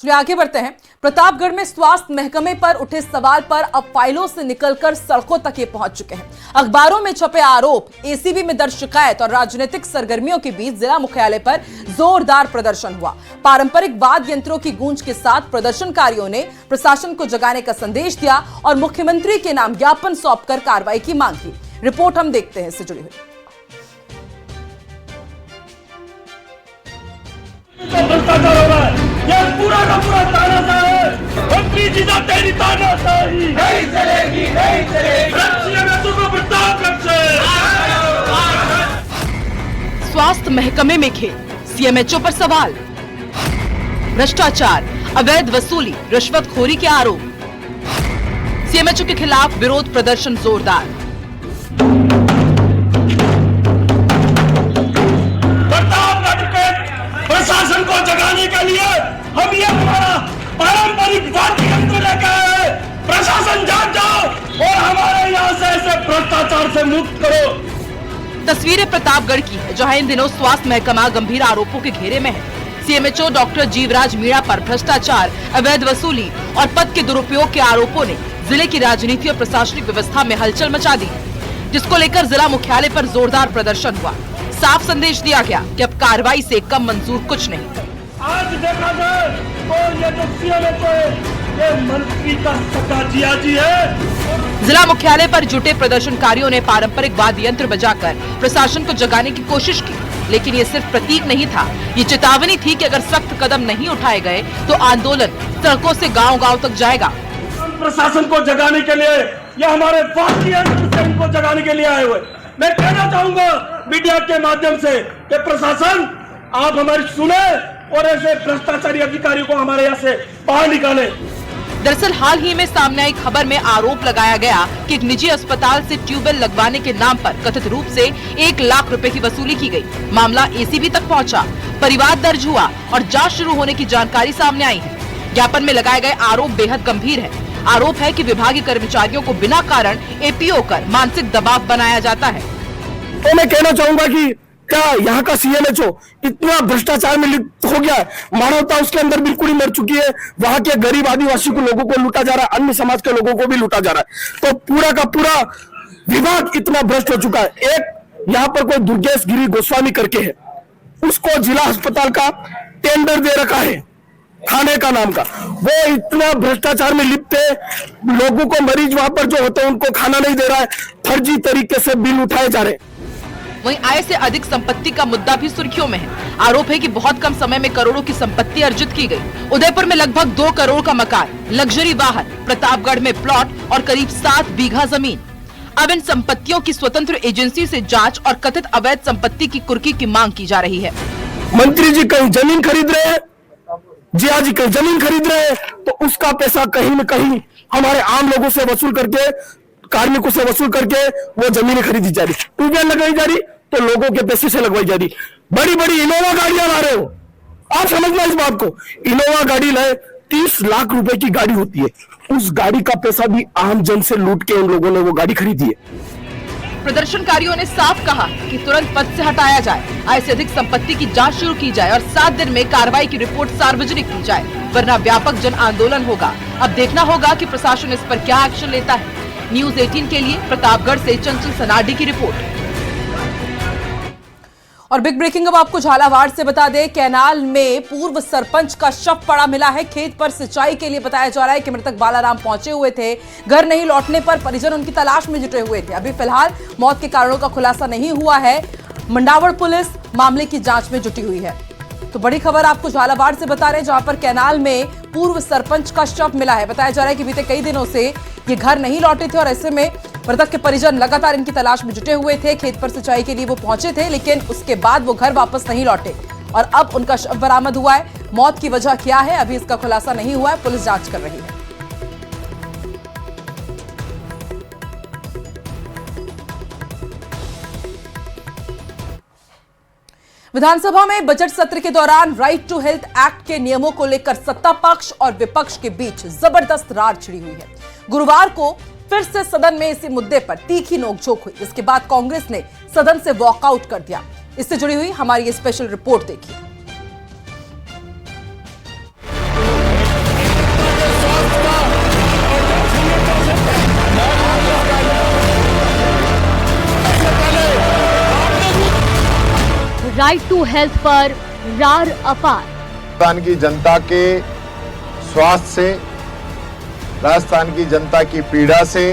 चलिए आगे बढ़ते हैं। प्रतापगढ़ में स्वास्थ्य महकमे पर उठे सवाल पर अब फाइलों से निकलकर सड़कों तक ये पहुंच चुके हैं। अखबारों में छपे आरोप, एसीबी में दर्ज शिकायत और राजनीतिक सरगर्मियों के बीच जिला मुख्यालय पर जोरदार प्रदर्शन हुआ। पारंपरिक वाद्य यंत्रों की गूंज के साथ प्रदर्शनकारियों ने प्रशासन को जगाने का संदेश दिया और मुख्यमंत्री के नाम ज्ञापन सौंपकर कार्रवाई की मांग की। रिपोर्ट हम देखते हैं इससे जुड़ी हुई। ये पूरा का पूरा तानाशाही है। मंत्री जी का तेरी तानाशाही नहीं चलेगी, नहीं चलेगी। को प्रतापगढ़ से स्वास्थ्य महकमे में खेल, सीएमएचओ पर सवाल, भ्रष्टाचार, अवैध वसूली, रिश्वतखोरी के आरोप। सीएमएचओ के खिलाफ विरोध प्रदर्शन जोरदार। प्रशासन को जगाने के लिए हम ये हमारा पारंपरिक वाद्य यंत्र लेकर आए। प्रशासन जाग जाओ और हमारे यहाँ से ऐसे भ्रष्टाचार से मुक्त करो। तस्वीरें प्रतापगढ़ की है, जहां इन दिनों स्वास्थ्य महकमा गंभीर आरोपों के घेरे में है। सीएमएचओ डॉक्टर जीवराज मीणा पर भ्रष्टाचार, अवैध वसूली और पद के दुरुपयोग के आरोपों ने जिले की राजनीति और प्रशासनिक व्यवस्था में हलचल मचा दी, जिसको लेकर जिला मुख्यालय पर जोरदार प्रदर्शन हुआ। साफ संदेश दिया गया कि अब कार्रवाई से कम मंजूर कुछ नहीं। आज देखा जाए तो ये जो सीएमएचओ ये मंत्री का सगा जिया जी है। जिला मुख्यालय पर जुटे प्रदर्शनकारियों ने पारंपरिक वाद्य यंत्र बजाकर प्रशासन को जगाने की कोशिश की, लेकिन ये सिर्फ प्रतीक नहीं था, ये चेतावनी थी कि अगर सख्त कदम नहीं उठाए गए तो आंदोलन सड़कों से गांव-गांव तक जाएगा। प्रशासन को जगाने के लिए ये हमारे वाद्य यंत्र से इनको जगाने के लिए आए हुए। मैं कहना चाहूंगा मीडिया के माध्यम से कि प्रशासन आप हमारी सुने और ऐसे भ्रष्टाचारी अधिकारियों को हमारे यहाँ से बाहर निकाले। दरअसल हाल ही में सामने आई खबर में आरोप लगाया गया कि एक निजी अस्पताल से ट्यूबवेल लगवाने के नाम पर कथित रूप से 1 लाख रुपए की वसूली की गई। मामला एसीबी तक पहुंचा, परिवाद दर्ज हुआ और जांच शुरू होने की जानकारी सामने आई है। ज्ञापन में लगाए गए आरोप बेहद गंभीर है। आरोप है कि विभागीय कर्मचारियों को बिना कारण एपीओ कर मानसिक दबाव बनाया जाता है। तो मैं कहना चाहूंगा कि क्या यहाँ का सीएमएचओ इतना भ्रष्टाचार में लिप्त हो गया है, मानवता उसके अंदर बिल्कुल ही मर चुकी है। वहां के गरीब आदिवासी को लोगों को लूटा जा रहा है, अन्य समाज के लोगों को भी लूटा जा रहा है। तो पूरा का पूरा विभाग इतना भ्रष्ट हो चुका है। एक यहाँ पर कोई दुर्गेश गिरी गोस्वामी करके है, उसको जिला अस्पताल का टेंडर दे रखा है खाने का नाम का। वो इतना भ्रष्टाचार में लिप्त है, लोगों को मरीज वहां पर जो होते हैं उनको खाना नहीं दे रहा है, फर्जी तरीके से बिल उठाए जा रहे हैं। वहीं आय से अधिक संपत्ति का मुद्दा भी सुर्खियों में है। आरोप है कि बहुत कम समय में करोड़ों की संपत्ति अर्जित की गई। उदयपुर में लगभग 2 करोड़ का मकान, लग्जरी वाहन, प्रतापगढ़ में प्लॉट और करीब 7 बीघा जमीन। अब इन संपत्तियों की स्वतंत्र एजेंसी से जांच और कथित अवैध संपत्ति की कुर्की की मांग की जा रही है। मंत्री जी कहीं जमीन खरीद रहे हैं, जिया जी कहीं जमीन खरीद रहे हैं, तो उसका पैसा कहीं न कहीं हमारे आम लोगों से वसूल करके, कार्मिकों से वसूल करके वो जमीनें खरीदी जा रही, ट्यूबवेल लगाई जा रही, तो लोगों के पैसे से लगवाई जा रही। बड़ी बड़ी इनोवा गाड़ियां ला रहे हो, आप समझना इस बात को। इनोवा गाड़ी लाए, 30 लाख रुपए की गाड़ी होती है, उस गाड़ी का पैसा भी आम जन से लूट के उन लोगों ने वो गाड़ी खरीदी है। प्रदर्शनकारियों ने साफ कहा कि तुरंत पद से हटाया जाए, आय से अधिक संपत्ति की जांच शुरू की जाए और 7 दिन में कार्रवाई की रिपोर्ट सार्वजनिक की जाए, वरना व्यापक जन आंदोलन होगा। अब देखना होगा कि प्रशासन इस पर क्या एक्शन लेता है। न्यूज़ 18 के लिए प्रतापगढ़ से चंचल सनाडी की रिपोर्ट। और बिग ब्रेकिंग अब आपको झालावाड़ से बता दें, कैनाल में पूर्व सरपंच का शव पड़ा मिला है। खेत पर सिंचाई के लिए बताया जा रहा है कि मृतक बालाराम पहुंचे हुए थे। घर नहीं लौटने पर परिजन उनकी तलाश में जुटे हुए थे। अभी फिलहाल मौत के कारणों का खुलासा नहीं हुआ है। मंडावड़ पुलिस मामले की जांच में जुटी हुई है। तो बड़ी खबर आपको झालावाड़ से बता रहे हैं, जहां पर कैनाल में पूर्व सरपंच का शव मिला है। बताया जा रहा है कि बीते कई दिनों से ये घर नहीं लौटे थे और ऐसे में मृतक के परिजन लगातार इनकी तलाश में जुटे हुए थे। खेत पर सिंचाई के लिए वो पहुंचे थे, लेकिन उसके बाद वो घर वापस नहीं लौटे और अब उनका शव बरामद हुआ है। मौत की वजह क्या है अभी इसका खुलासा नहीं हुआ है, पुलिस जांच कर रही है। विधानसभा में बजट सत्र के दौरान राइट टू हेल्थ एक्ट के नियमों को लेकर सत्ता पक्ष और विपक्ष के बीच जबरदस्त रार छिड़ी हुई है। गुरुवार को फिर से सदन में इसी मुद्दे पर तीखी नोकझोंक हुई। इसके बाद कांग्रेस ने सदन से वॉकआउट कर दिया। इससे जुड़ी हुई हमारी ये स्पेशल रिपोर्ट देखिए। राइट टू हेल्थ पर रार अपार। राजस्थान की जनता के स्वास्थ्य से, राजस्थान की जनता की पीड़ा से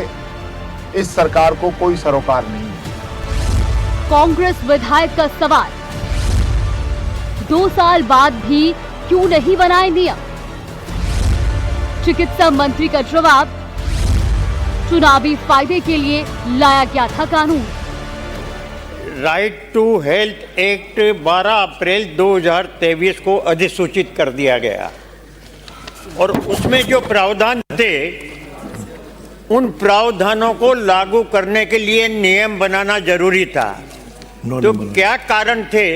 इस सरकार को कोई सरोकार नहीं है। कांग्रेस विधायक का सवाल, 2 साल बाद भी क्यों नहीं बनाए नियम? चिकित्सा मंत्री का जवाब, चुनावी फायदे के लिए लाया गया था कानून। राइट टू हेल्थ एक्ट 12 अप्रैल 2023 को अधिसूचित कर दिया गया और उसमें जो प्रावधान थे उन प्रावधानों को लागू करने के लिए नियम बनाना जरूरी था। तो क्या कारण थे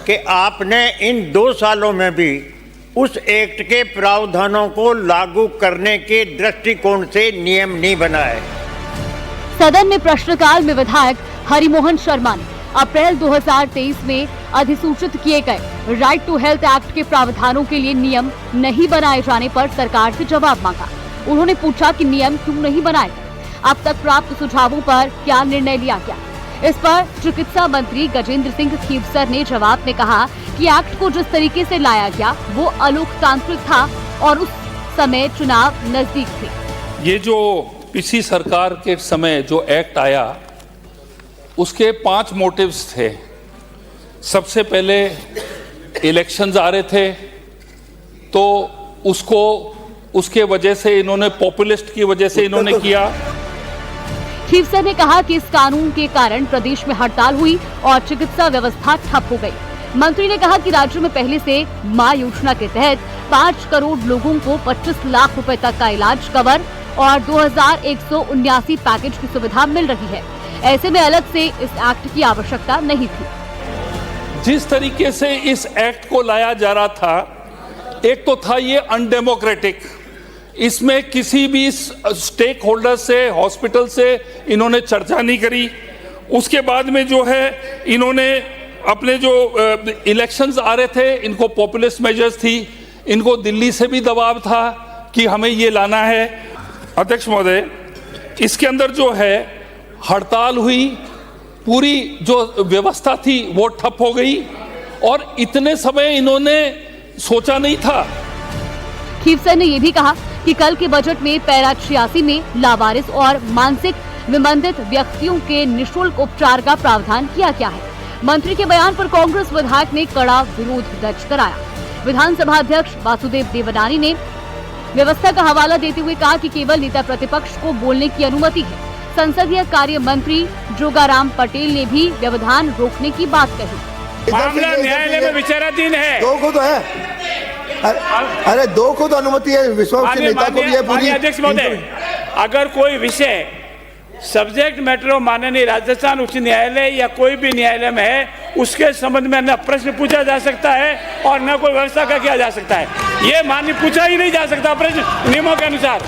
कि आपने इन 2 सालों में भी उस एक्ट के प्रावधानों को लागू करने के दृष्टिकोण से नियम नहीं बनाए? सदन में प्रश्नकाल में विधायक हरिमोहन शर्मा ने अप्रैल 2023 में अधिसूचित किए गए राइट टू हेल्थ एक्ट के प्रावधानों के लिए नियम नहीं बनाए जाने पर सरकार से जवाब मांगा। उन्होंने पूछा कि नियम क्यों नहीं बनाए गए, अब तक प्राप्त सुझावों पर क्या निर्णय लिया गया। इस पर चिकित्सा मंत्री गजेंद्र सिंह खीवसर ने जवाब में कहा कि एक्ट को जिस तरीके से लाया गया वो अलोकतांत्रिक था और उस समय चुनाव नजदीक थे। ये जो पिछली सरकार के समय जो एक्ट आया उसके 5 मोटिव्स थे। सबसे पहले इलेक्शंस आ रहे थे तो उसके वजह से इन्होंने पॉपुलिस्ट की वजह से इन्होंने किया। खीवसर ने कहा कि इस कानून के कारण प्रदेश में हड़ताल हुई और चिकित्सा व्यवस्था ठप हो गई। मंत्री ने कहा कि राज्य में पहले से मां योजना के तहत 5 करोड़ लोगों को 25 लाख रुपए तक का इलाज कवर और 2179 पैकेज की सुविधा मिल रही है। ऐसे में अलग से इस एक्ट की आवश्यकता नहीं थी। जिस तरीके से इस एक्ट को लाया जा रहा था, एक तो था ये अनडेमोक्रेटिक, इसमें किसी भी स्टेक होल्डर से, हॉस्पिटल से इन्होंने चर्चा नहीं करी। उसके बाद में जो है इन्होंने अपने जो इलेक्शंस आ रहे थे इनको पॉपुलिस्ट मेजर्स थी, इनको दिल्ली से भी दबाव था कि हमें ये लाना है। अध्यक्ष महोदय, इसके अंदर जो है हड़ताल हुई, पूरी जो व्यवस्था थी वो ठप हो गई और इतने समय इन्होंने सोचा नहीं था। खीवसर ने यह भी कहा कि कल के बजट में पैरा 86 में लावारिस और मानसिक विमंदित व्यक्तियों के निःशुल्क उपचार का प्रावधान किया गया है। मंत्री के बयान पर कांग्रेस विधायक ने कड़ा विरोध दर्ज कराया। विधानसभा अध्यक्ष वासुदेव देवनानी ने व्यवस्था का हवाला देते हुए कहा कि केवल नेता प्रतिपक्ष को बोलने की अनुमति है। संसदीय कार्य मंत्री जोगाराम पटेल ने भी व्यवधान रोकने की बात कही। मामला न्यायालय में विचाराधीन है। 2 को तो है, अरे 2 को तो अनुमति है, विश्वास के नेता को भी है पूरी। अध्यक्ष महोदय, अगर कोई विषय सब्जेक्ट मैटर ऑफ माननीय राजस्थान उच्च न्यायालय या कोई भी न्यायालय में है, उसके संबंध में न प्रश्न पूछा जा सकता है और न कोई व्यवस्था का किया जा सकता है। ये मान्य पूछा ही नहीं जा सकता प्रश्न नियमों के अनुसार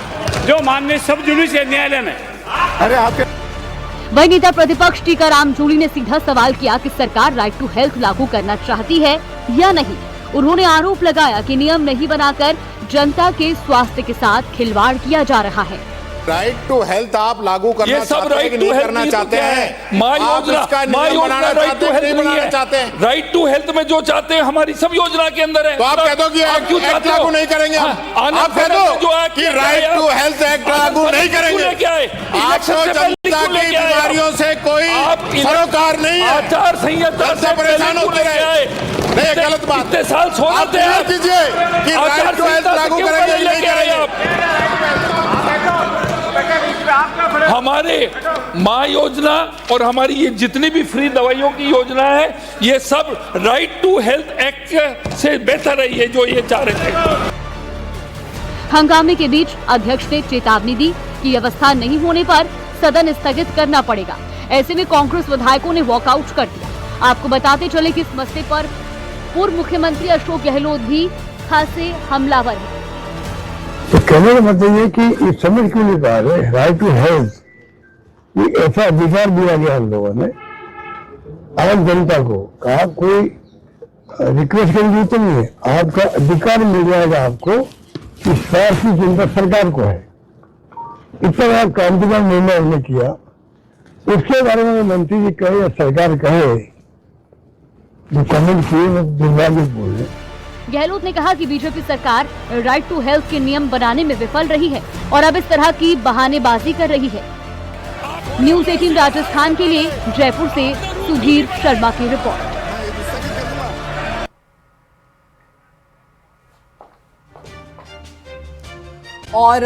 जो माननीय सब जुडिस है न्यायालय में। अरे आपके वही नेता प्रतिपक्ष टीकाराम जूली ने सीधा सवाल किया कि सरकार राइट टू हेल्थ लागू करना चाहती है या नहीं। उन्होंने आरोप लगाया कि नियम नहीं बनाकर जनता के स्वास्थ्य के साथ खिलवाड़ किया जा रहा है। राइट टू हेल्थ आप लागू करना चाहते हैं कि नहीं करना चाहते हैं? मां योजना राइट टू हेल्थ नहीं है। राइट टू हेल्थ में जो चाहते हैं हमारी सब योजना के अंदर है। तो आप कह दो कि एक्ट लागू नहीं करेंगे। आप कह दो कि राइट टू हेल्थ एक्ट लागू नहीं करेंगे। क्या है? आपको जनता की बीमारियों से कोई सरोकार नहीं है। आचार संहिता से परेशान होते रहे। नहीं, गलत बात। इतने साल आप तैयार कीजिए कि राइट टू हेल्थ लागू करेंगे कि नहीं करेंगे। हमारे मां योजना और हमारी ये जितनी भी फ्री दवाइयों की योजना है, ये सब राइट टू हेल्थ एक्ट से बेहतर है ये जो ये चाह रहे थे। हंगामे के बीच अध्यक्ष ने चेतावनी दी कि व्यवस्था नहीं होने पर सदन स्थगित करना पड़ेगा। ऐसे में कांग्रेस विधायकों ने वॉकआउट कर दिया। आपको बताते चले कि इस मसले पर पूर्व मुख्यमंत्री अशोक गहलोत भी खासे हमलावर हैं। तो कहने का मतलब ये कि इस समझ क्यों नहीं पा रहे राइट टू हेल्थ, ये ऐसा अधिकार दिया गया हम लोगों ने आम जनता को। कहा कोई रिक्वेस्ट करने की तो नहीं है, आपका अधिकार मिल जाएगा आपको कि स्वास्थ्य की चिंता सरकार को है। इतना बड़ा क्रांतिकारी निर्णय हमने किया, उसके बारे में मंत्री जी कहे या सरकार कहे जो कमेंट किए वो दुर्भाग्य बोल रहे। गहलोत ने कहा कि बीजेपी सरकार राइट टू हेल्थ के नियम बनाने में विफल रही है और अब इस तरह की बहानेबाजी कर रही है। न्यूज़ 18 राजस्थान के लिए जयपुर से सुधीर शर्मा की रिपोर्ट। और